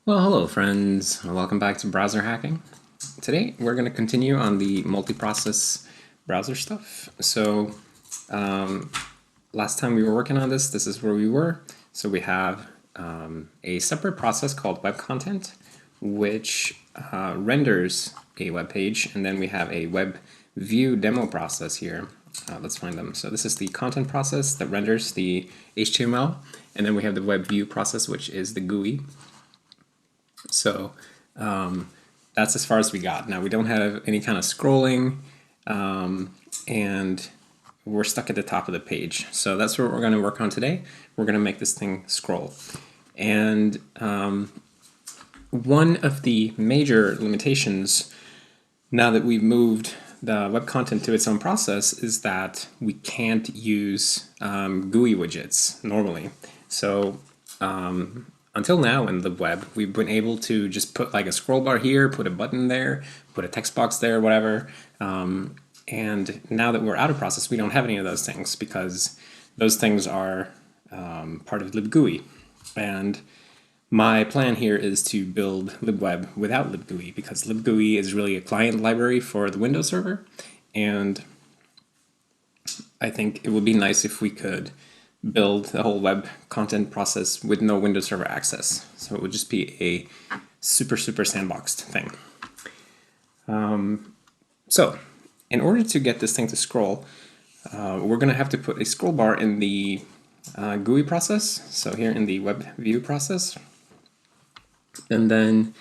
Well, hello friends, welcome back to browser hacking. Today we're going to continue on the multi-process browser stuff. So last time we were working on this is where we were. So we have a separate process called web content, which renders a web page, and then we have a web view demo process here. Let's find them. So this is the content process that renders the HTML, and then we have the web view process, which is the GUI. So that's as far as we got. Now we don't have any kind of scrolling, and we're stuck at the top of the page. So that's what we're going to work on today. We're going to make this thing scroll. And one of the major limitations now that we've moved the web content to its own process is that we can't use GUI widgets normally. So until now in the web, we've been able to just put like a scroll bar here, put a button there, put a text box there, whatever. And now that we're out of process, we don't have any of those things because those things are part of libgui. And my plan here is to build libweb without libgui because libgui is really a client library for the Windows server. And I think it would be nice if we could build the whole web content process with no Windows Server access. So it would just be a super sandboxed thing. So in order to get this thing to scroll, we're going to have to put a scroll bar in the GUI process. So here in the web view process. And then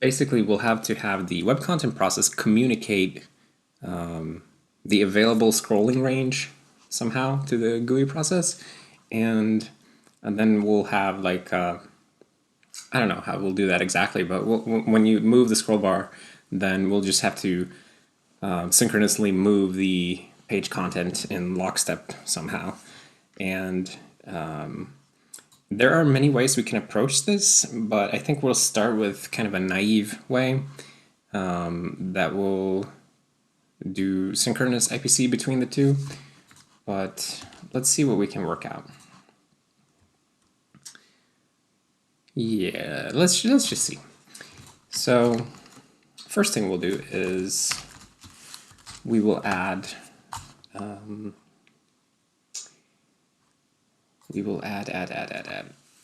basically we'll have to have the web content process communicate the available scrolling range somehow to the GUI process, and then we'll have like I don't know how we'll do that exactly, but when you move the scroll bar, then we'll just have to synchronously move the page content in lockstep somehow. And there are many ways we can approach this, but I think we'll start with kind of a naive way that will do synchronous IPC between the two. But let's see what we can work out. Yeah, let's just see. So first thing we'll do is we will add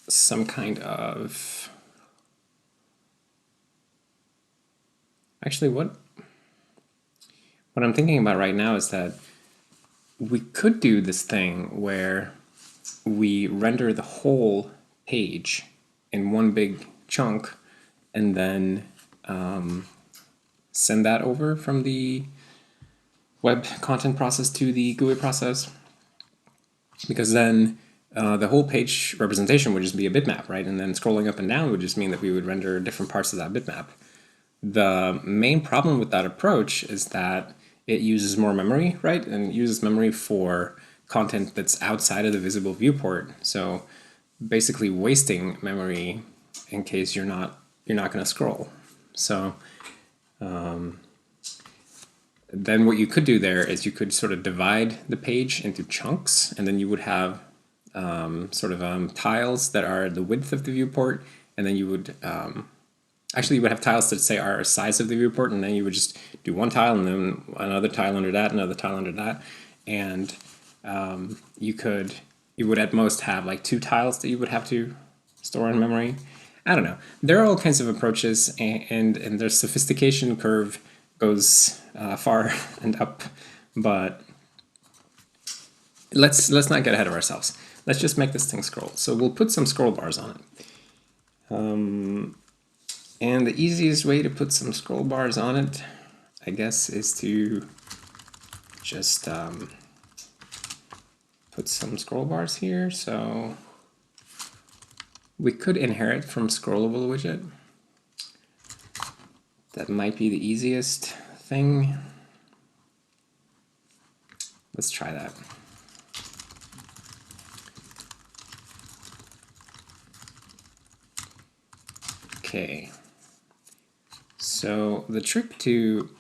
some kind of, actually what I'm thinking about right now is that we could do this thing where we render the whole page in one big chunk and then send that over from the web content process to the GUI process, because then the whole page representation would just be a bitmap, right? And then scrolling up and down would just mean that we would render different parts of that bitmap. The main problem with that approach is that it uses more memory, right? And it uses memory for content that's outside of the visible viewport. So basically wasting memory in case you're not going to scroll. So then what you could do there is you could sort of divide the page into chunks, and then you would have tiles that are the width of the viewport, and then you would actually, you would have tiles that say are size of the viewport, and then you would just do one tile and then another tile under that, another tile under that, and you would at most have like 2 tiles that you would have to store in memory. I don't know. There are all kinds of approaches, and their sophistication curve goes far and up, but let's not get ahead of ourselves. Let's just make this thing scroll. So we'll put some scroll bars on it. And the easiest way to put some scroll bars on it, I guess, is to just put some scroll bars here. So we could inherit from scrollable widget. That might be the easiest thing. Let's try that. Okay. So the trick to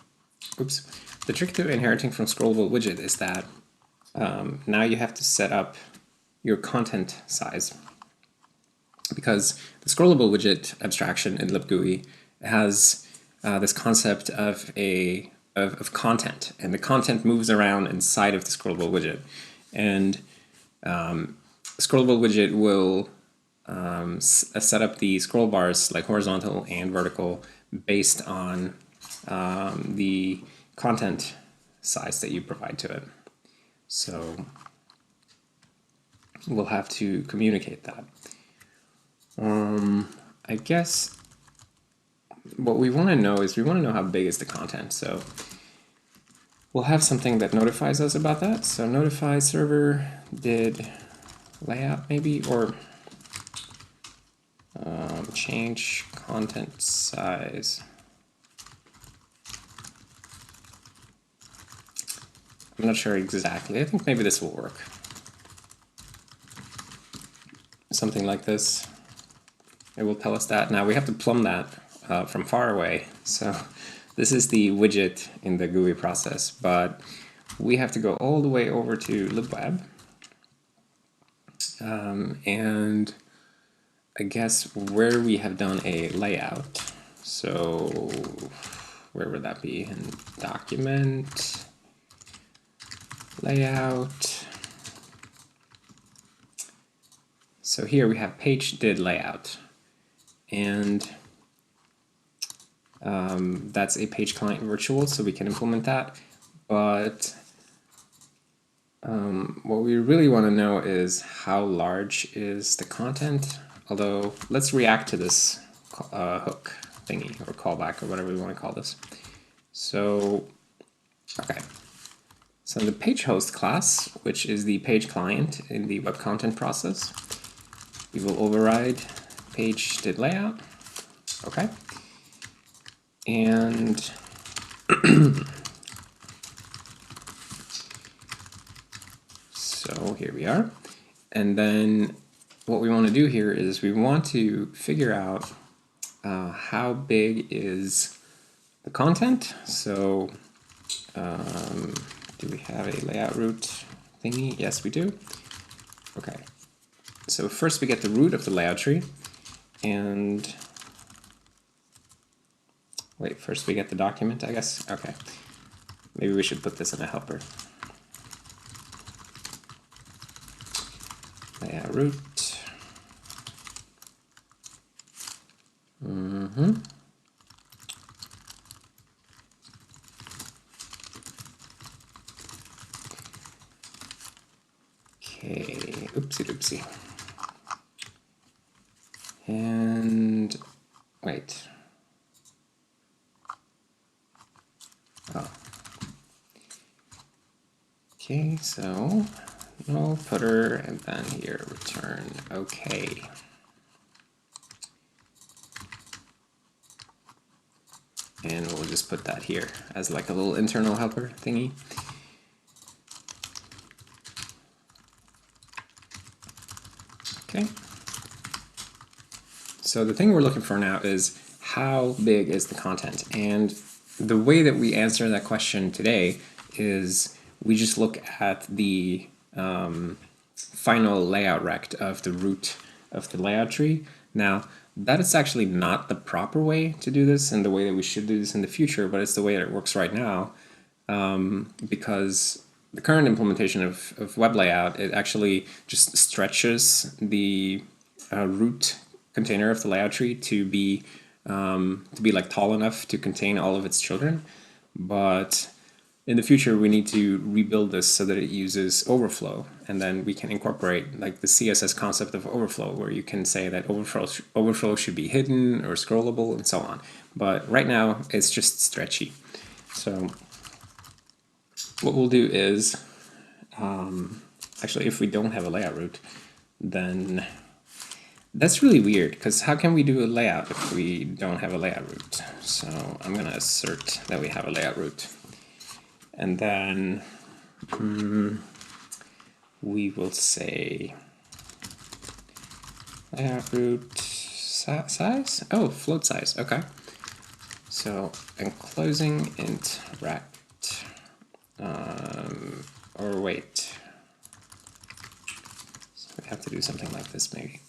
inheriting from scrollable widget is that now you have to set up your content size, because the scrollable widget abstraction in libgui has this concept of content, and the content moves around inside of the scrollable widget, and scrollable widget will set up the scroll bars like horizontal and vertical based on the content size that you provide to it. So we'll have to communicate that. I guess what we want to know is we want to know how big is the content. So we'll have something that notifies us about that. So notify server did layout maybe, or change content size. I'm not sure exactly. I think maybe this will work. Something like this. It will tell us that. Now we have to plumb that from far away. So this is the widget in the GUI process, but we have to go all the way over to libweb. And I guess where we have done a layout. So where would that be? In document, layout. So here we have page did layout, and that's a page client virtual, so we can implement that. But what we really want to know is how large is the content. Although let's react to this hook thingy or callback or whatever we want to call this. So okay. So in the page host class, which is the page client in the web content process, we will override page did layout. Okay. And so here we are. And then what we want to do here is we want to figure out how big is the content. So do we have a layout root thingy? Yes, we do. Okay. So first we get the root of the layout tree, and wait, first we get the document, I guess. Okay. Maybe we should put this in a helper. Layout root. Okay, oopsie doopsie. And wait. Oh. Okay, so null footer, and then here return okay. And we'll just put that here as like a little internal helper thingy. Okay. So the thing we're looking for now is how big is the content? And the way that we answer that question today is we just look at the final layout rect of the root of the layout tree. Now, that is actually not the proper way to do this and the way that we should do this in the future, but it's the way that it works right now, because the current implementation of web layout, it actually just stretches the root container of the layout tree to be like tall enough to contain all of its children. But in the future, we need to rebuild this so that it uses overflow, and then we can incorporate like the CSS concept of overflow, where you can say that overflow should be hidden or scrollable and so on. But right now, it's just stretchy. So what we'll do is, actually, if we don't have a layout root, then that's really weird, because how can we do a layout if we don't have a layout root? So I'm going to assert that we have a layout root. And then we will say layout root size? Oh, float size. Okay. So enclosing int rect, or wait. So we have to do something like this maybe.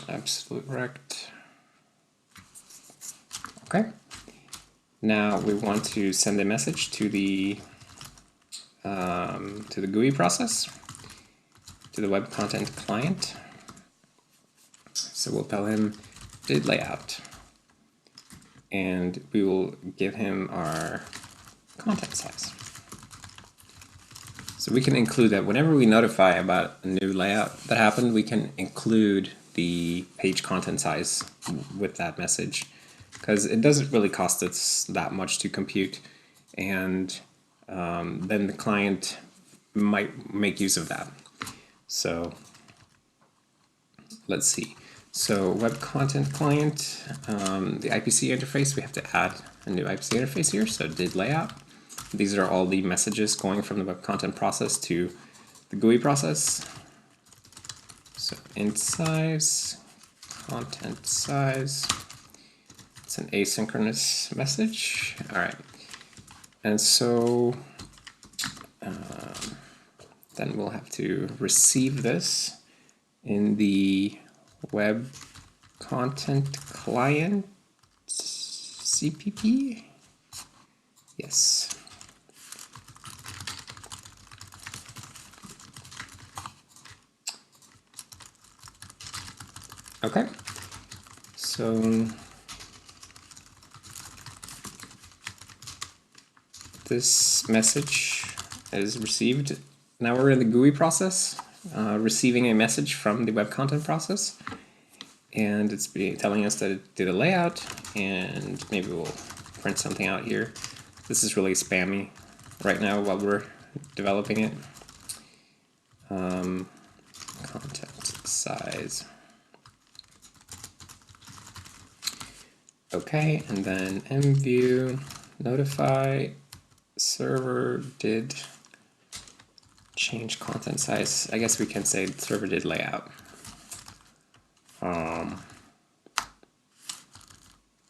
absolute rect. Okay. Now we want to send a message to the GUI process, to the web content client. So we'll tell him did layout, and we will give him our content size. So we can include that whenever we notify about a new layout that happened, we can include the page content size with that message, because it doesn't really cost us that much to compute, and then the client might make use of that. So let's see. So web content client, the IPC interface, we have to add a new IPC interface here. So did layout. These are all the messages going from the web content process to the GUI process. So int size, content size. It's an asynchronous message. All right. And so then we'll have to receive this in the web content client CPP. Yes. Okay. So this message is received. Now we're in the GUI process, receiving a message from the web content process, and it's telling us that it did a layout, and maybe we'll print something out here. This is really spammy right now while we're developing it. Content size. Okay, and then mview notify server did change content size. I guess we can say server did layout.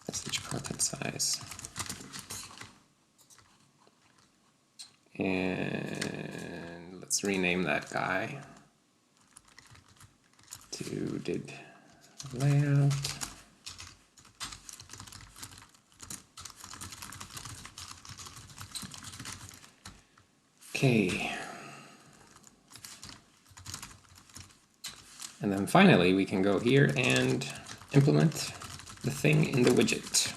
Message content size. And let's rename that guy to did layout. Okay. And then finally, we can go here and implement the thing in the widget.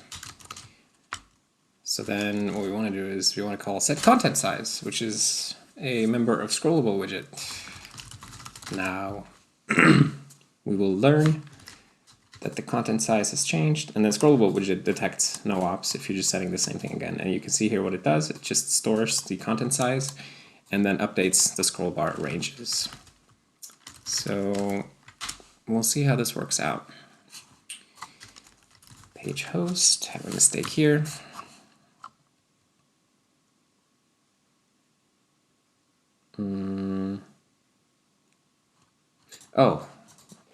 So then what we want to do is we want to call set content size, which is a member of scrollable widget. Now we will learn that the content size has changed, and then scrollable widget detects no ops if you're just setting the same thing again. And you can see here what it does. It just stores the content size and then updates the scroll bar ranges. So we'll see how this works out. Page host, have a mistake here. Oh,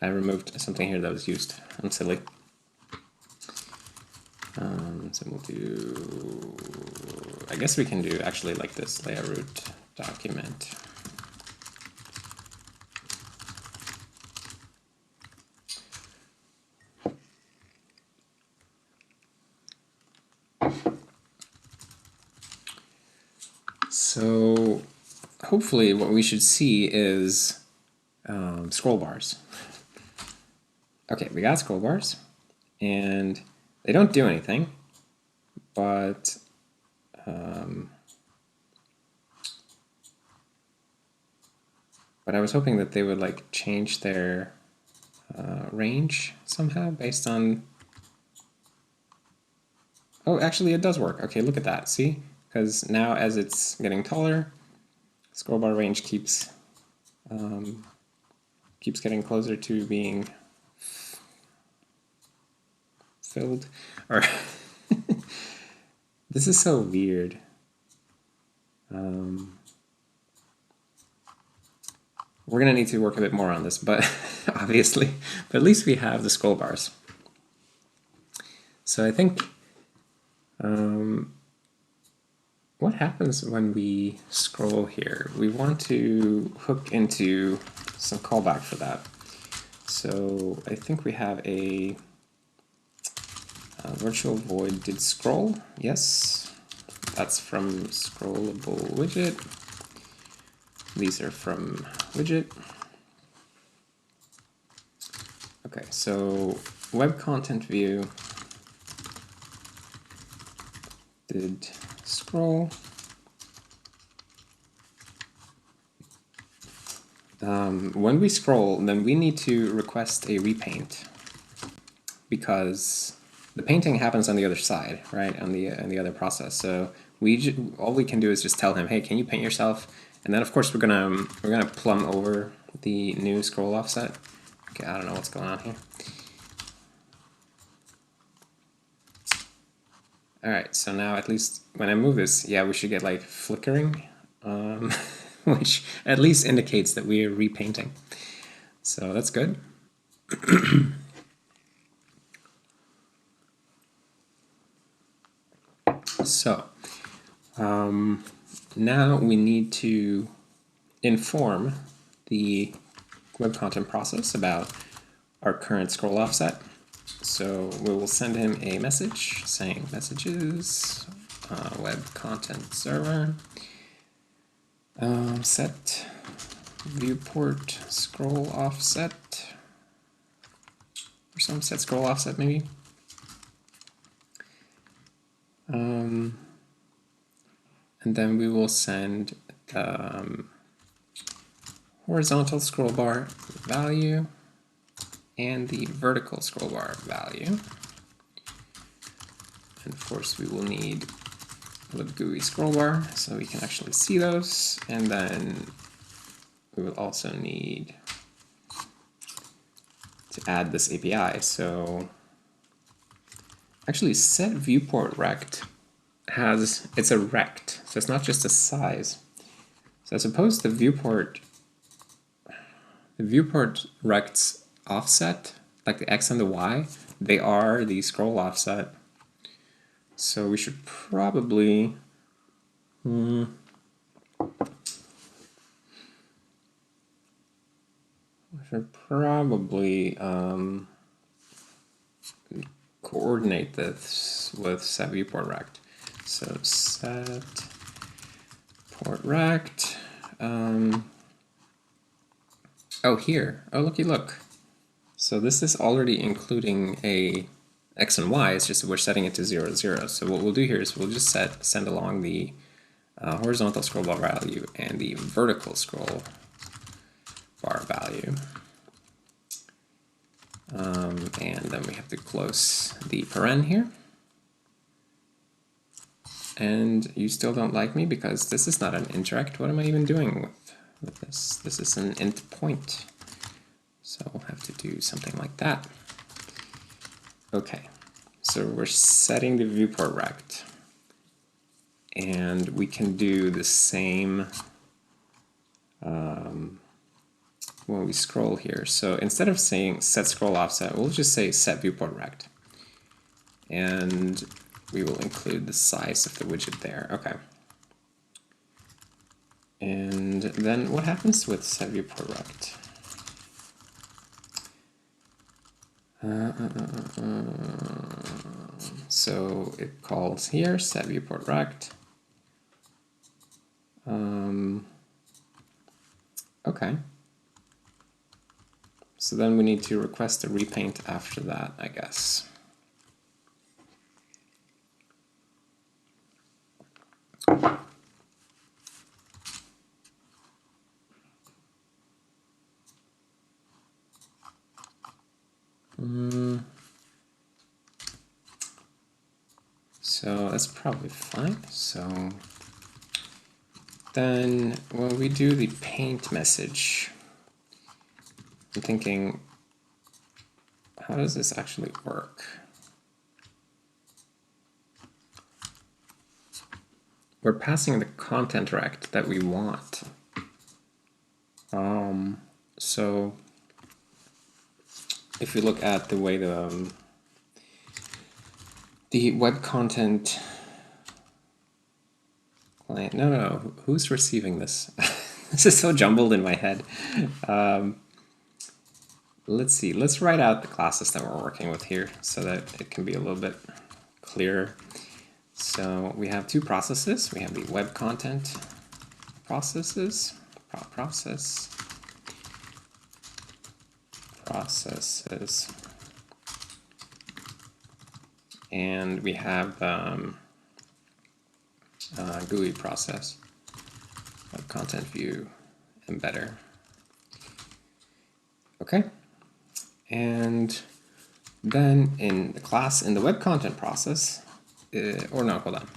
I removed something here that was used. I'm silly. So we'll do, I guess we can do actually like this, layout root document. So hopefully what we should see is scroll bars. Okay, we got scroll bars, and they don't do anything, but I was hoping that they would like change their range somehow based on. Oh, actually, it does work. Okay, look at that. See, because now as it's getting taller, scroll bar range keeps getting closer to being filled. Or this is so weird. We're gonna need to work a bit more on this, but obviously, but at least we have the scroll bars. So I think what happens when we scroll here? We want to hook into some callback for that. So I think we have a virtual void did scroll. Yes, that's from scrollable widget. These are from widget. Okay, so web content view did scroll. When we scroll, then we need to request a repaint because the painting happens on the other side, right? On the other process. So all we can do is just tell him, hey, can you paint yourself? And then of course we're gonna plumb over the new scroll offset. Okay, I don't know what's going on here. All right, so now at least when I move this, yeah, we should get like flickering, which at least indicates that we are repainting. So that's good. So now we need to inform the web content process about our current scroll offset. So we will send him a message saying messages, web content server, set viewport scroll offset, or some set scroll offset maybe. And then we will send the horizontal scroll bar value and the vertical scroll bar value. And of course we will need libgui scroll bar so we can actually see those. And then we will also need to add this API. So actually set viewport rect it's a rect, so it's not just a size. So I suppose the viewport rect's offset, like the X and the Y, they are the scroll offset. So we should probably coordinate this with set viewport rect. So set port rect. Oh, here. Oh, looky look. So this is already including a X and Y. It's just we're setting it to 0, 0. So what we'll do here is we'll just send along the horizontal scroll bar value and the vertical scroll bar value. And then we have to close the paren here. And you still don't like me because this is not an interrect. What am I even doing with this? This is an int point. So we'll have to do something like that. Okay, so we're setting the viewport rect. And we can do the same when we scroll here. So instead of saying set scroll offset, we'll just say set viewport rect. And we will include the size of the widget there. Okay. And then what happens with set viewport rect? So it calls here set viewport rect. Okay. So then we need to request a repaint after that, I guess. So that's probably fine. So then when we do the paint message, I'm thinking, how does this actually work? We're passing the content rect that we want. So if we look at the way the web content client, no, who's receiving this? This is so jumbled in my head. let's see, let's write out the classes that we're working with here so that it can be a little bit clearer. So we have two processes. We have the web content processes, processes, and we have GUI process, web content view embedder. Okay, and then in the class in the web content process, or no, hold on.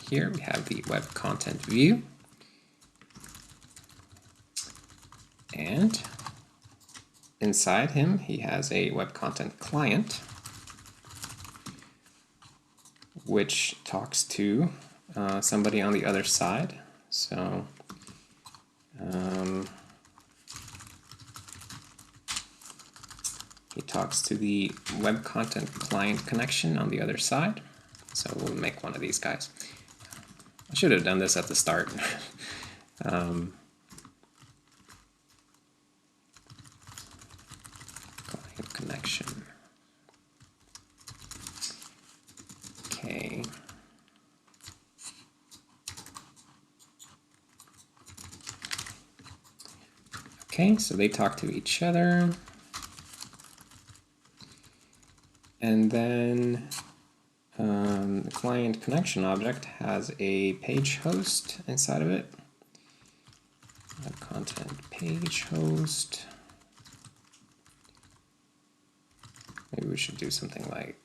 Here we have the web content view, and inside him he has a web content client, which talks to somebody on the other side. So he talks to the web content client connection on the other side. So we'll make one of these guys. I should have done this at the start. Client connection. Okay. Okay, so they talk to each other. And then the client connection object has a page host inside of it. Web content page host. Maybe we should do something like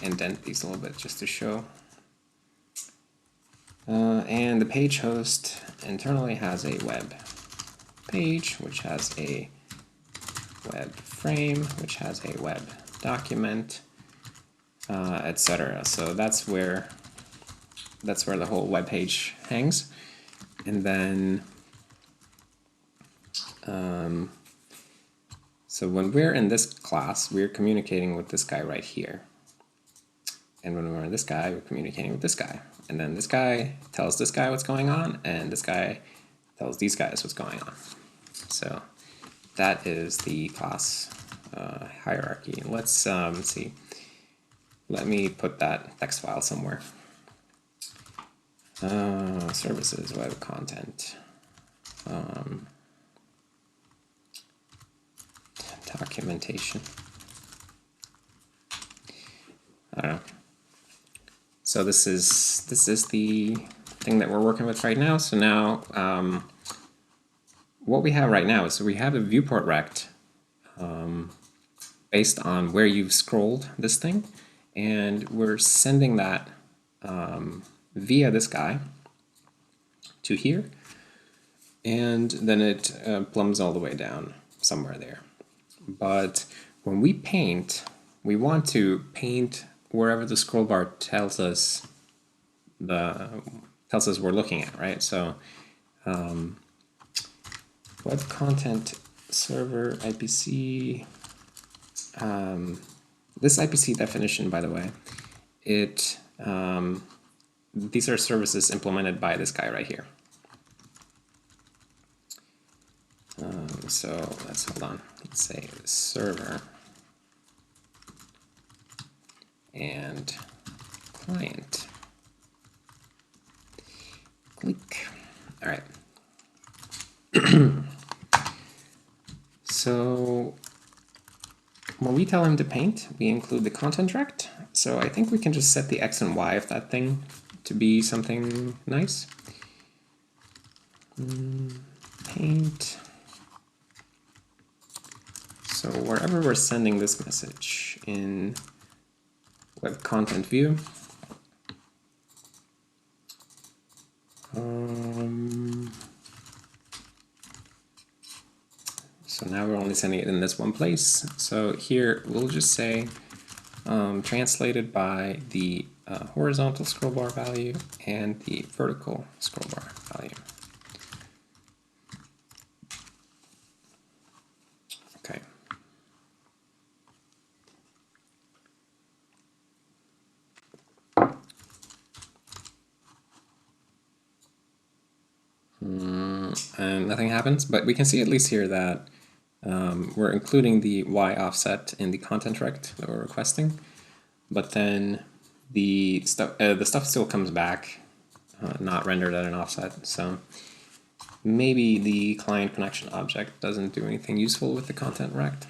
indent these a little bit just to show. And the page host internally has a web page, which has a web frame, which has a web document, etc. So that's where the whole web page hangs. And then so when we're in this class, we're communicating with this guy right here. And when we're in this guy, we're communicating with this guy. And then this guy tells this guy what's going on, and this guy tells these guys what's going on. So that is the class hierarchy. Let's see. Let me put that text file somewhere. Services, web content, documentation. I don't know. So this is the thing that we're working with right now. So now what we have right now is we have a viewport rect based on where you've scrolled this thing, and we're sending that via this guy to here, and then it plumbs all the way down somewhere there. But when we paint, we want to paint wherever the scroll bar tells us we're looking at, right? So web content server IPC. This IPC definition, by the way, these are services implemented by this guy right here. So let's hold on. Let's say server and client. Click. All right. So when we tell him to paint, we include the content rect. So I think we can just set the X and Y of that thing to be something nice. Paint. So wherever we're sending this message in web content view, so now we're only sending it in this one place. So here we'll just say translated by the horizontal scroll bar value and the vertical scroll bar value. Okay. And nothing happens, but we can see at least here that we're including the Y offset in the content rect that we're requesting, but then the stuff still comes back not rendered at an offset. So maybe the client connection object doesn't do anything useful with the content rect.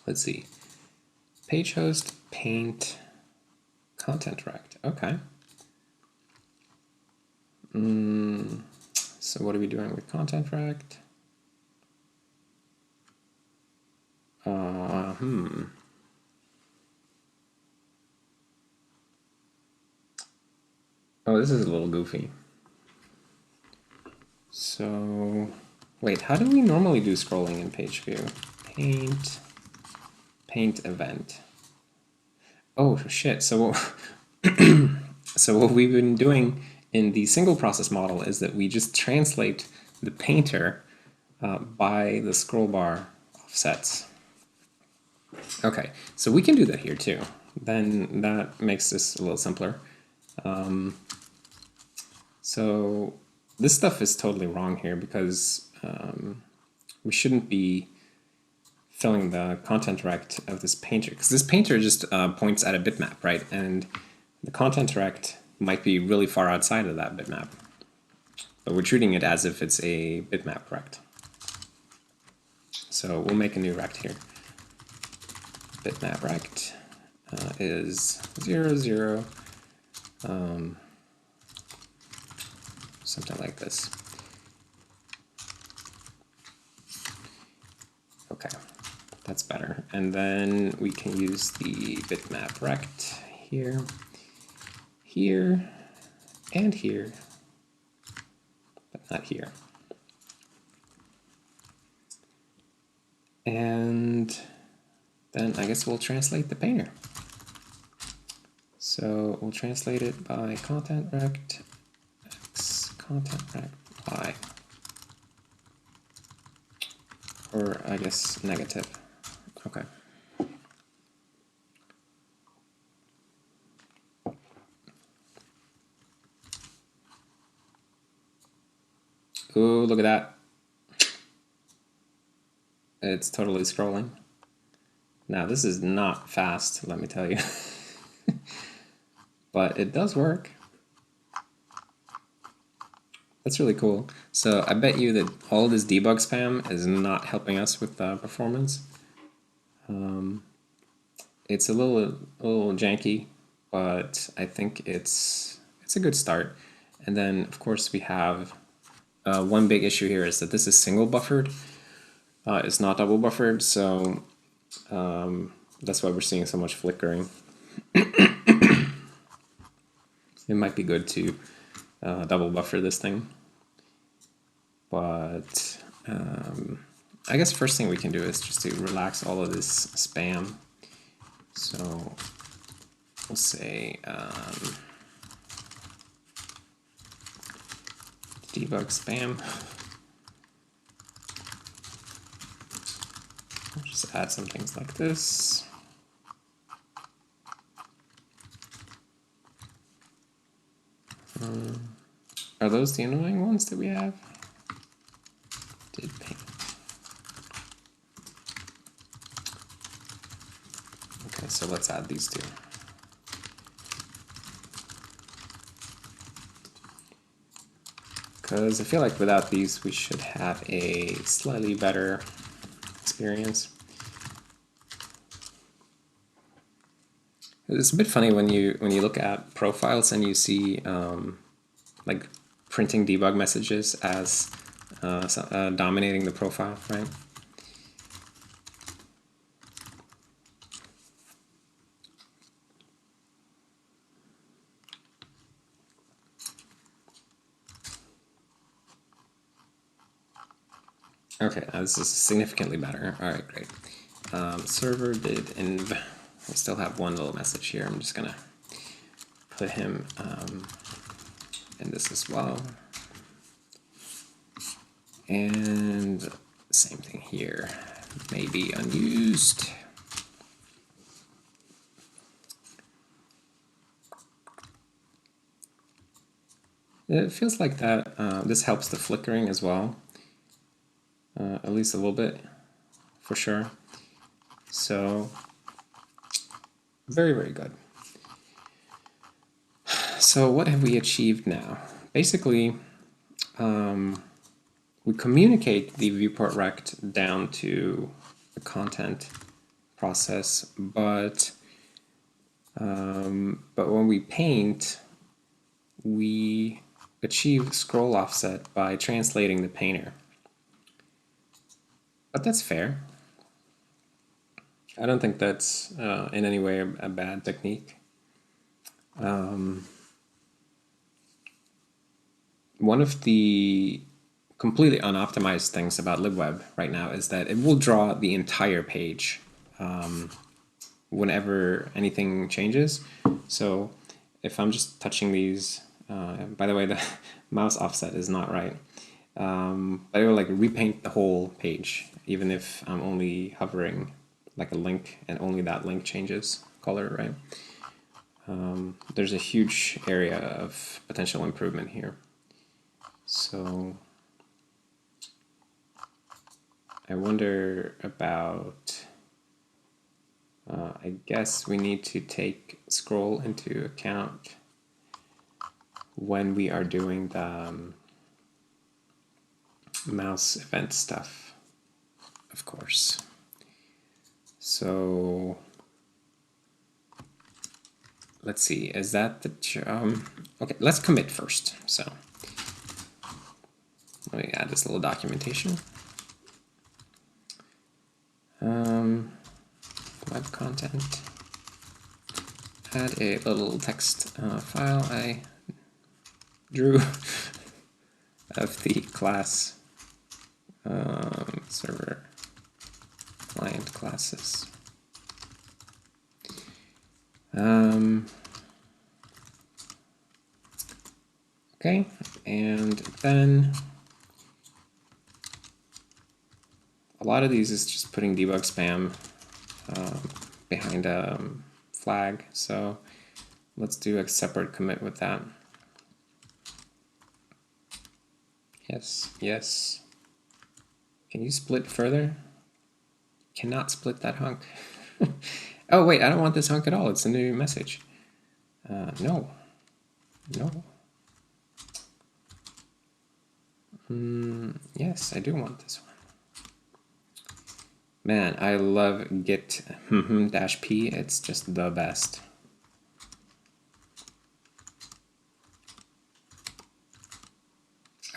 Let's see. Page host paint content rect. Okay. So what are we doing with content rect? Oh, this is a little goofy. So, wait, how do we normally do scrolling in page view? Paint event. Oh shit! So, so what we've been doing in the single process model is that we just translate the painter by the scroll bar offsets. Okay, so we can do that here too. Then that makes this a little simpler. So this stuff is totally wrong here because we shouldn't be filling the content rect of this painter, because this painter just points at a bitmap, right? And the content rect might be really far outside of that bitmap, but we're treating it as if it's a bitmap rect. So we'll make a new rect here. Bitmap rect is 0, 0, something like this. Okay, that's better. And then we can use the bitmap rect here, here, and here, but not here. And then I guess we'll translate the painter. So we'll translate it by content rect x content rect y, or I guess negative. Okay. Ooh, look at that. It's totally scrolling. Now this is not fast, let me tell you. But it does work. That's really cool. So I bet you that all this debug spam is not helping us with performance. It's a little janky, but I think it's a good start. And then of course we have one big issue here is that this is single buffered. It's not double buffered, so that's why we're seeing so much flickering. It might be good to double buffer this thing, but I guess first thing we can do is just to relax all of this spam. So we'll say debug spam. I'll just add some things like this. Are those the annoying ones that we have? Did paint. Okay, so let's add these two. Because I feel like without these we should have a slightly better experience. It's a bit funny when you look at profiles and you see like printing debug messages as dominating the profile, right? Okay, this is significantly better. All right, great. Server did inv. I still have one little message here. I'm just gonna put him in this as well. And same thing here, may be unused. It feels like that this helps the flickering as well. at least a little bit, for sure. So, very, very good. So what have we achieved now? Basically, we communicate the viewport rect down to the content process, but when we paint, we achieve scroll offset by translating the painter. But that's fair. I don't think that's in any way a bad technique. One of the completely unoptimized things about LibWeb right now is that it will draw the entire page whenever anything changes. So if I'm just touching these, by the way, the mouse offset is not right, but it will like repaint the whole page, even if I'm only hovering like a link and only that link changes color, right? There's a huge area of potential improvement here. So I wonder about, I guess we need to take scroll into account when we are doing the mouse event stuff, of course. So let's see, is that the, okay, let's commit first. So let me add this little documentation. Web content, add a little text file I drew of the class server client classes. Okay, and then a lot of these is just putting debug spam behind a flag, so let's do a separate commit with that. Yes, yes. Can you split further? Cannot split that hunk. Oh wait, I don't want this hunk at all. It's a new message. No. No. Yes, I do want this one. Man, I love git -p. It's just the best.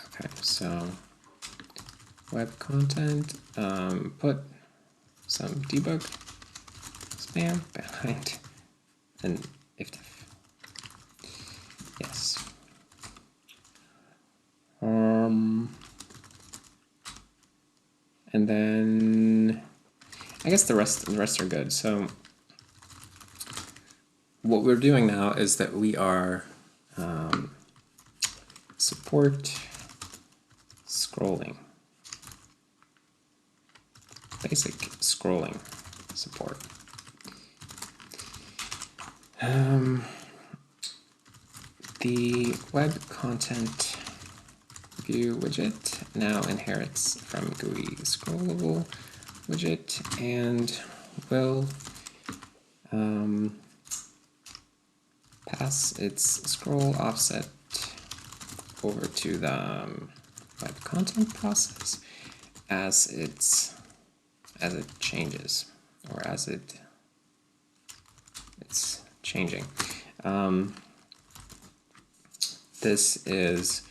Okay, so web content, put some debug spam behind an if-diff. Yes. And then I guess the rest are good. So what we're doing now is that we are support scrolling, basic scrolling support. The web content view widget now inherits from GUI scrollable widget and will pass its scroll offset over to the web content process as it changes, or as it's changing. This is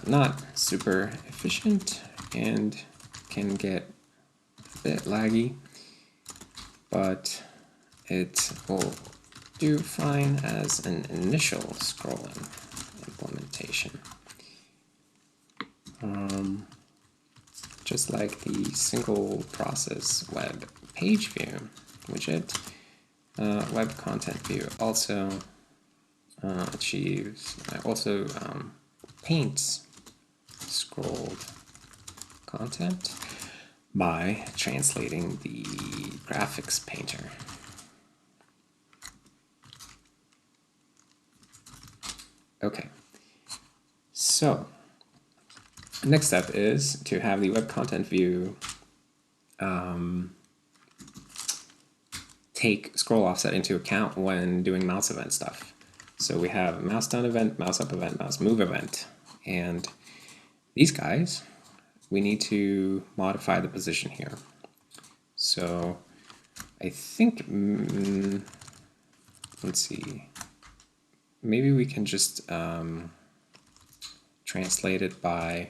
not super efficient and can get a bit laggy, but it will do fine as an initial scrolling implementation. Just like the single process web page view widget, web content view also paints scrolled content by translating the graphics painter. Okay, so Next step is to have the web content view take scroll offset into account when doing mouse event stuff. So we have mouse down event, mouse up event, mouse move event, and these guys, we need to modify the position here. So I think, let's see, maybe we can just translate it by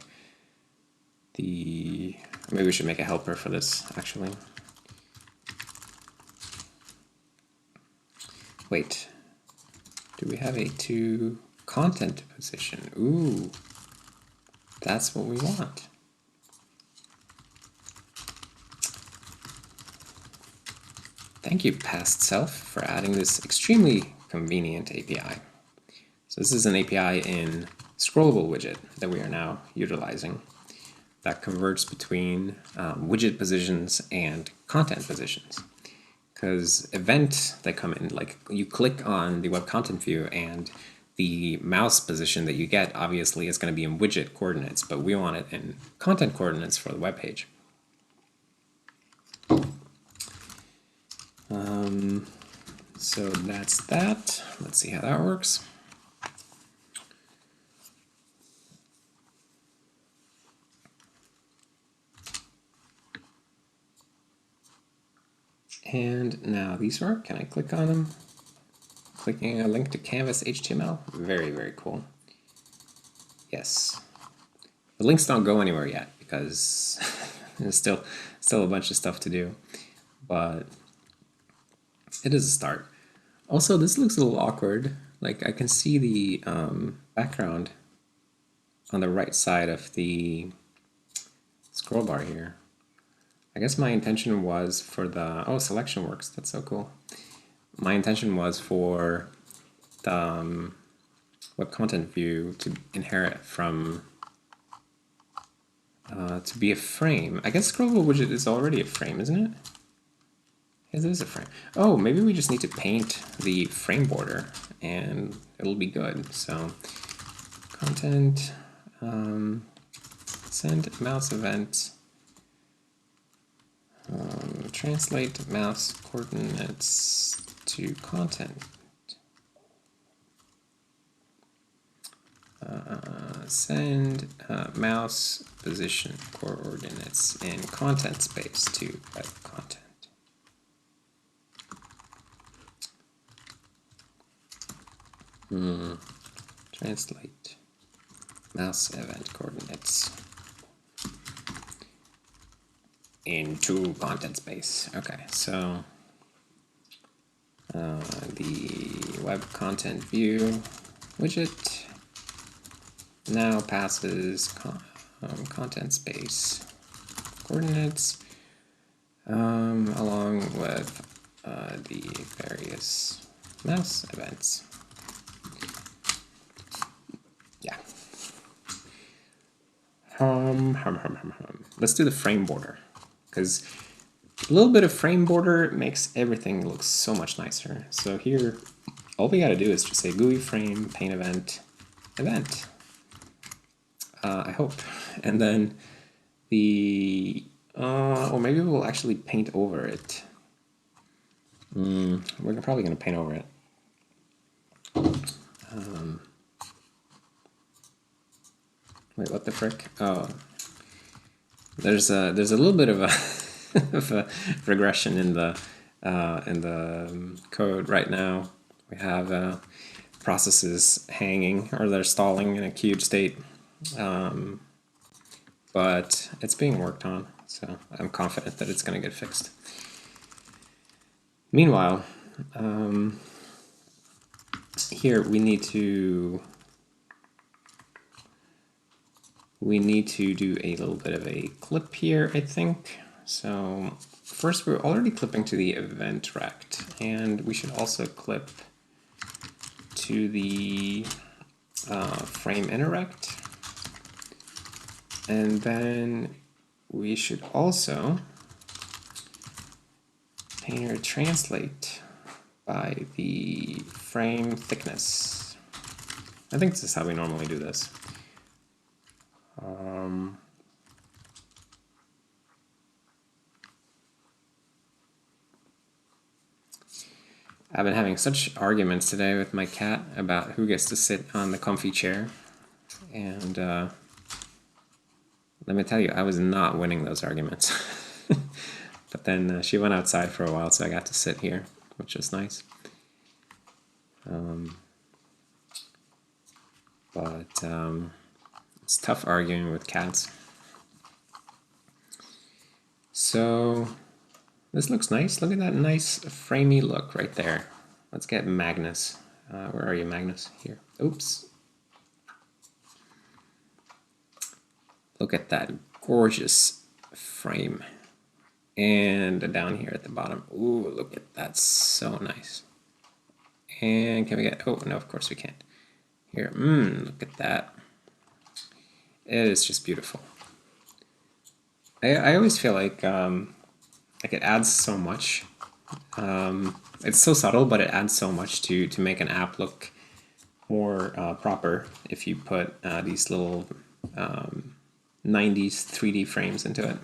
maybe we should make a helper for this actually. Wait, do we have a to content position? Ooh, that's what we want. Thank you, past self, for adding this extremely convenient API. So this is an API in Scrollable widget that we are now utilizing that converts between widget positions and content positions. Because events that come in, like you click on the web content view and the mouse position that you get obviously is going to be in widget coordinates, but we want it in content coordinates for the web page. So that's that. Let's see how that works. And now these work. Can I click on them? Clicking a link to Canvas HTML. Very, very cool. Yes. The links don't go anywhere yet because there's still a bunch of stuff to do, but it is a start. Also, this looks a little awkward. Like I can see the background on the right side of the scroll bar here. I guess my intention was for the, oh, selection works. That's so cool. My intention was for the web content view to inherit from, to be a frame. I guess Scrollable widget is already a frame, isn't it? It is a frame. Oh, maybe we just need to paint the frame border and it'll be good. So content, send mouse event, translate mouse coordinates to content. Send mouse position coordinates in content space to web content. Translate mouse event coordinates into content space. Okay, so the web content view widget now passes content space coordinates along with the various mouse events. Yeah. Let's do the frame border, because a little bit of frame border makes everything look so much nicer. So here, all we gotta do is just say GUI frame paint event event. I hope, and then the or maybe we'll actually paint over it. We're probably gonna paint over it. Wait, what the frick? Oh, there's a little bit of a of a regression in the code right now. We have processes hanging, or they're stalling in a queued state, but it's being worked on, so I'm confident that it's going to get fixed. Meanwhile, here we need to do a little bit of a clip here, I think. So first, we're already clipping to the event rect, and we should also clip to the frame interrect, and then we should also painter translate by the frame thickness. I think this is how we normally do this. I've been having such arguments today with my cat about who gets to sit on the comfy chair, and let me tell you, I was not winning those arguments. But then she went outside for a while, so I got to sit here, which was nice. But it's tough arguing with cats. So this looks nice. Look at that nice framey look right there. Let's get Magnus. Where are you, Magnus? Here. Oops. Look at that gorgeous frame. And down here at the bottom. Ooh, look at that. So nice. And can we get... Oh, no, of course we can't. Here. Look at that. It is just beautiful. I always feel like it adds so much. It's so subtle, but it adds so much to make an app look more proper if you put these little 90s 3D frames into it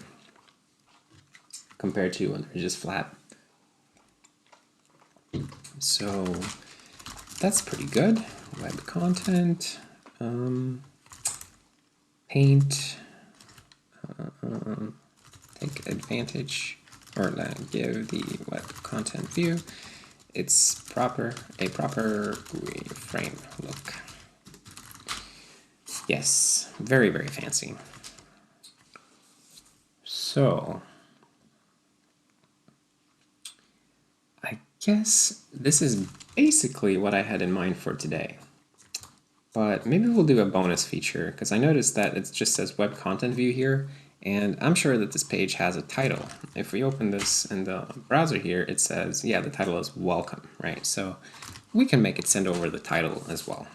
compared to when they're just flat. So that's pretty good. Web content, paint, take advantage, or give the web content view its proper GUI frame look. Yes, very, very fancy. So I guess this is basically what I had in mind for today. But maybe we'll do a bonus feature, because I noticed that it just says web content view here, and I'm sure that this page has a title. If we open this in the browser here, it says, yeah, the title is welcome, right? So we can make it send over the title as well.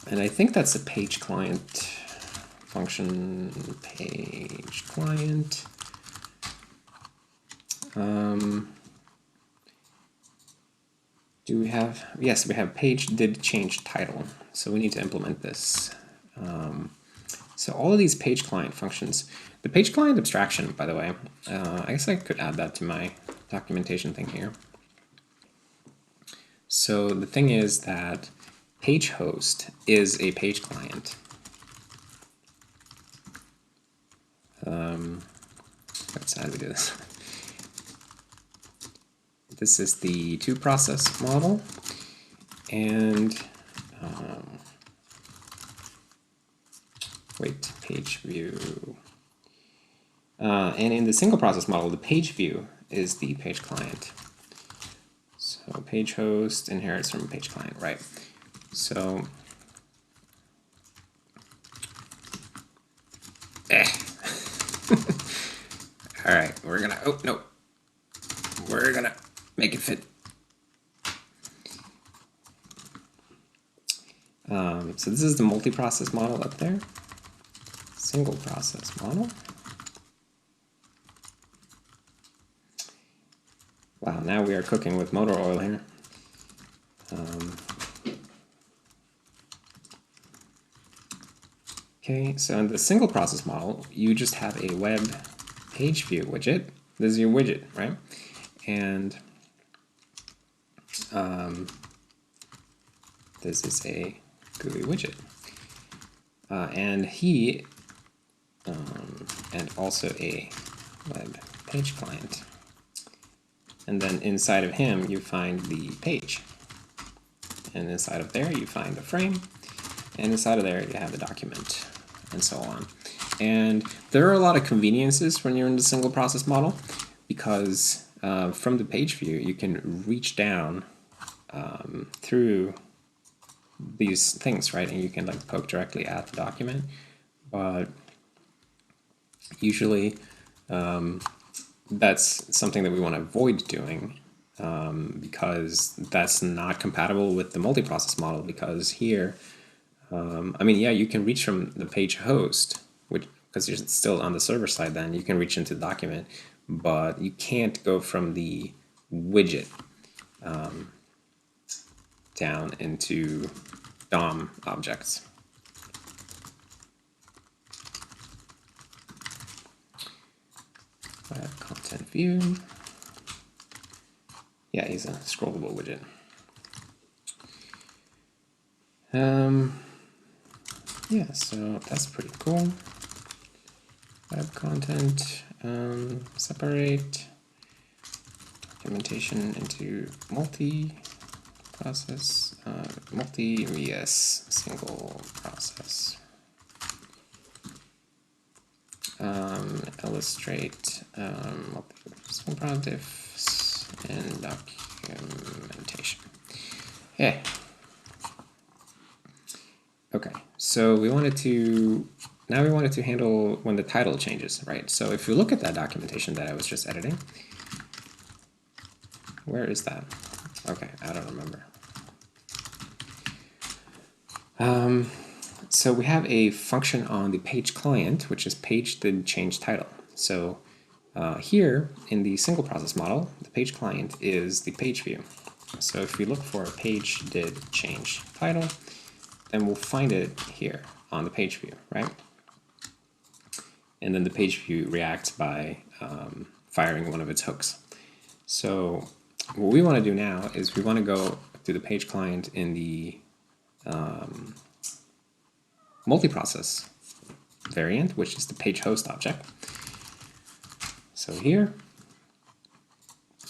And I think that's a page client function, page client. Do we have, yes, we have page did change title. So we need to implement this. So all of these page client functions, the page client abstraction, by the way, I guess I could add that to my documentation thing here. So the thing is that page host is a page client. Let's how do we do this? This is the two-process model, and wait, page view. And in the single process model, the page view is the page client. So page host inherits from page client, right? So all right, we're gonna, oh no, we're gonna make it fit. So this is the multi-process model up there. Single process model. Wow, now we are cooking with motor oil here. Okay, so in the single process model, you just have a web page view widget. This is your widget, right? And this is a GUI widget. And he, and also a web page client. And then inside of him, you find the page. And inside of there, you find the frame. And inside of there, you have the document, and so on. And there are a lot of conveniences when you're in the single process model, because from the page view, you can reach down through these things, right? And you can like poke directly at the document. But usually, that's something that we want to avoid doing, because that's not compatible with the multi-process model, because here, I mean, yeah, you can reach from the page host, which, because you're still on the server side, then you can reach into the document, but you can't go from the widget down into DOM objects. web content view. Yeah, he's a scrollable widget. Yeah, so that's pretty cool. Web content, separate documentation into multi-process, multi-res single process. Illustrate multi-single diffs and documentation. Yeah. Okay, so we wanted to handle when the title changes, right? So if you look at that documentation that I was just editing, where is that? Okay, I don't remember. So we have a function on the page client, which is page did change title. So here in the single process model, the page client is the page view. So if we look for page did change title, then we'll find it here on the page view, right? And then the page view reacts by firing one of its hooks. So what we want to do now is we want to go to the page client in the multiprocess variant, which is the page host object. So here,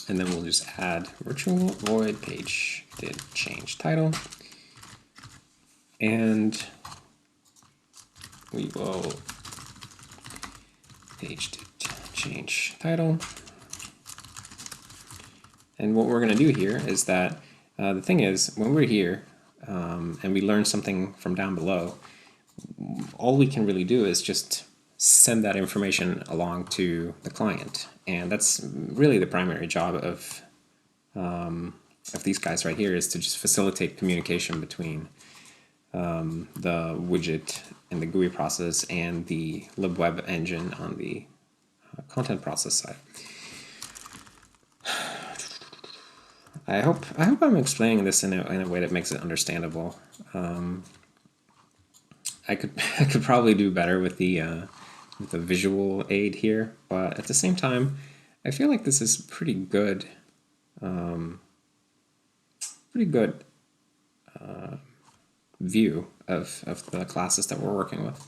and then we'll just add virtual void page did change title, and we will page did change title. And what we're going to do here is that the thing is, when we're here and we learn something from down below, all we can really do is just send that information along to the client, and that's really the primary job of these guys right here, is to just facilitate communication between the widget and the GUI process and the libweb engine on the content process side. I hope I'm explaining this in a way that makes it understandable. I could probably do better with the visual aid here, but at the same time, I feel like this is pretty good. View of the classes that we're working with.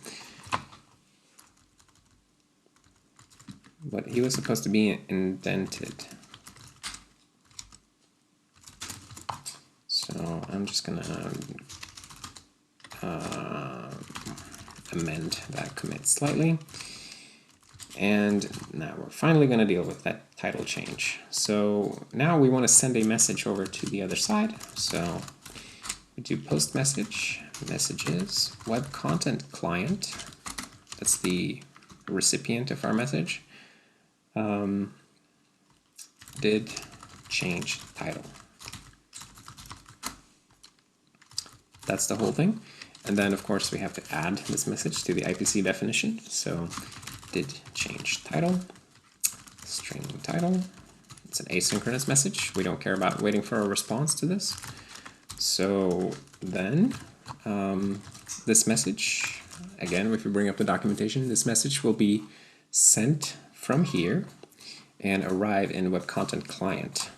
But he was supposed to be indented. So I'm just gonna amend that commit slightly. And now we're finally going to deal with that title change. So now we want to send a message over to the other side. So we do post message, messages, web content client. That's the recipient of our message. Did change title. That's the whole thing. And then, of course, we have to add this message to the IPC definition. So did change title, string title. It's an asynchronous message. We don't care about waiting for a response to this. So then this message, again, if we bring up the documentation, this message will be sent from here and arrive in web content client.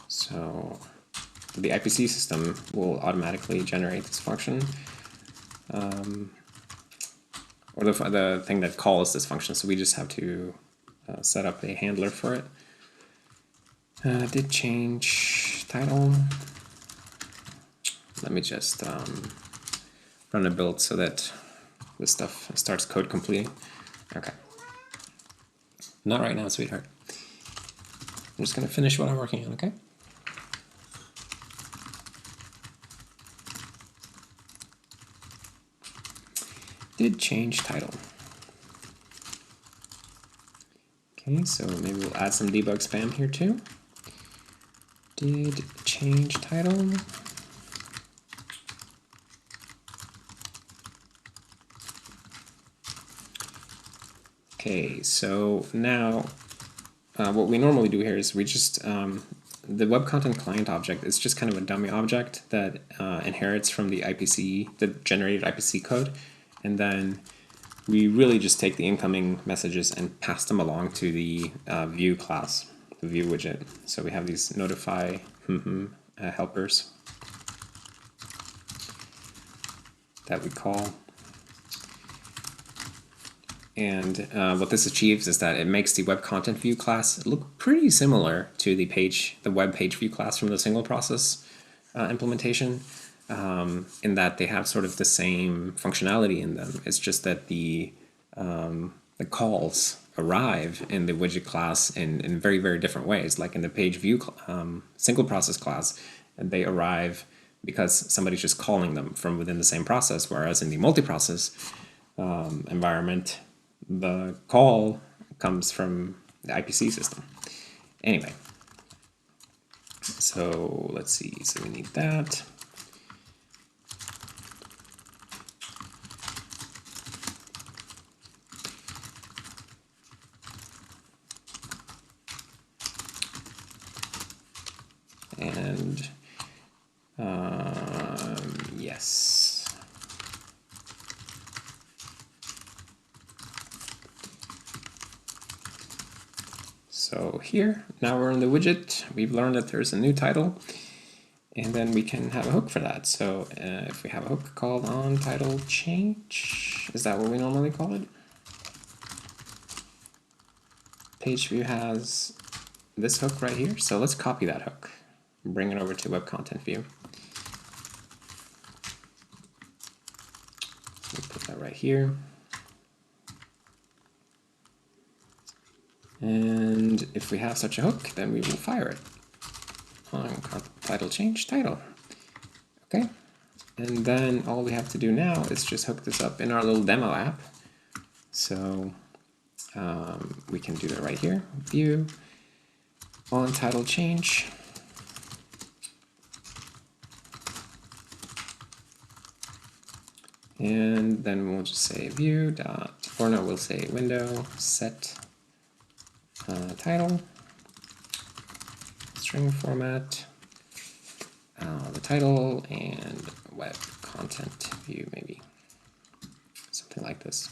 So the IPC system will automatically generate this function, or the thing that calls this function. So we just have to set up a handler for it. Did change title. Let me just run a build so that this stuff starts code completing. Okay. Not right now, sweetheart. I'm just going to finish what I'm working on, okay? Did change title. Okay, so maybe we'll add some debug spam here too. Did change title. Okay, so now what we normally do here is we just, the web content client object is just kind of a dummy object that inherits from the IPC, the generated IPC code. And then we really just take the incoming messages and pass them along to the view class, the view widget. So we have these notify helpers that we call. And what this achieves is that it makes the web content view class look pretty similar to the web page view class from the single process implementation, in that they have sort of the same functionality in them. It's just that the calls arrive in the widget class in very, very different ways. Like in the page view single process class, they arrive because somebody's just calling them from within the same process, whereas in the multi-process environment, the call comes from the IPC system. Anyway, so let's see, so we need that. And yes. So here, now we're in the widget. We've learned that there's a new title, and then we can have a hook for that. So if we have a hook called on title change, is that what we normally call it? Page view has this hook right here. So let's copy that hook and bring it over to web content view. So we put that right here. And if we have such a hook, then we will fire it on title change title. Okay, and then all we have to do now is just hook this up in our little demo app. So we can do that right here. View on title change. And then we'll just say view dot, or no, we'll say window set title, string format, the title, and web content view, maybe something like this.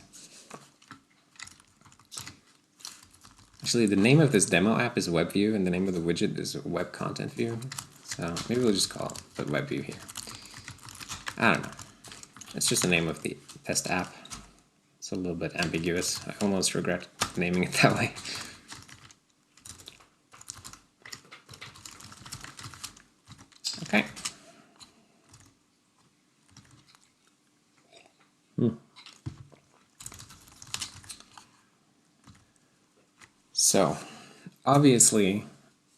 Actually, the name of this demo app is web view, and the name of the widget is web content view. So maybe we'll just call it the web view here. I don't know. It's just the name of the test app. It's a little bit ambiguous. I almost regret naming it that way. Okay. So, obviously,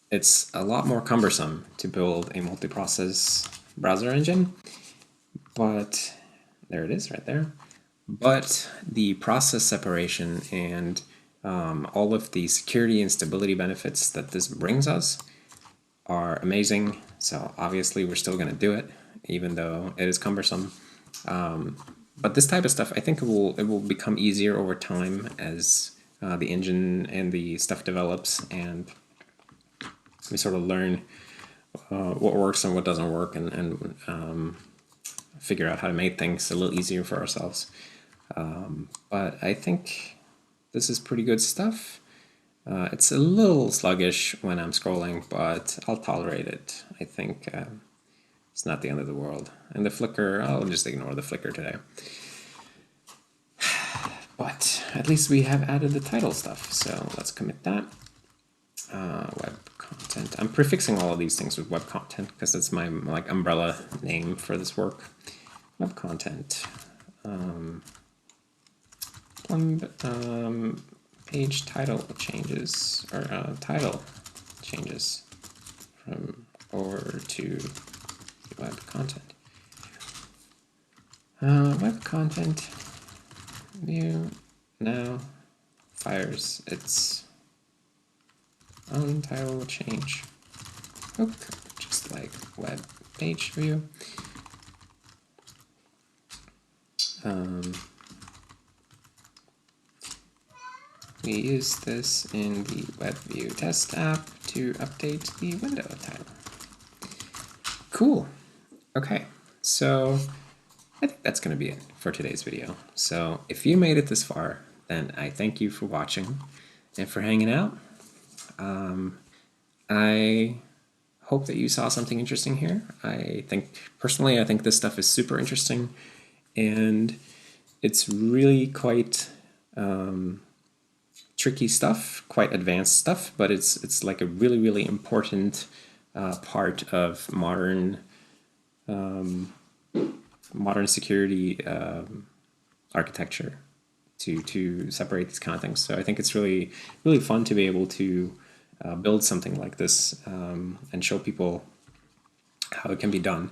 it's a lot more cumbersome to build a multi-process browser engine, but there it is right there. But the process separation and all of the security and stability benefits that this brings us are amazing. So obviously we're still going to do it, even though it is cumbersome. But this type of stuff, I think it will become easier over time as the engine and the stuff develops, and we sort of learn what works and what doesn't work, and figure out how to make things a little easier for ourselves. But I think this is pretty good stuff. It's a little sluggish when I'm scrolling, but I'll tolerate it. I think it's not the end of the world. And the flicker, I'll just ignore the flicker today. But at least we have added the title stuff, so let's commit that. Web content. I'm prefixing all of these things with web content because it's my like umbrella name for this work. Web content. Page title changes, or title changes from over to web content. Web content view now fires its own title change hook, just like web page view. We use this in the web view test app to update the window title. Cool. Okay, so I think that's going to be it for today's video. So if you made it this far, then I thank you for watching and for hanging out. I hope that you saw something interesting here. Personally, I think this stuff is super interesting, and it's really quite tricky stuff, quite advanced stuff, but it's like a really important part of modern security architecture to separate these kind of things. So I think it's really fun to be able to build something like this and show people how it can be done.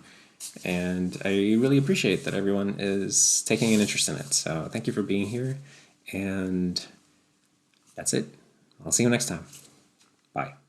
And I really appreciate that everyone is taking an interest in it. So thank you for being here, and that's it. I'll see you next time. Bye.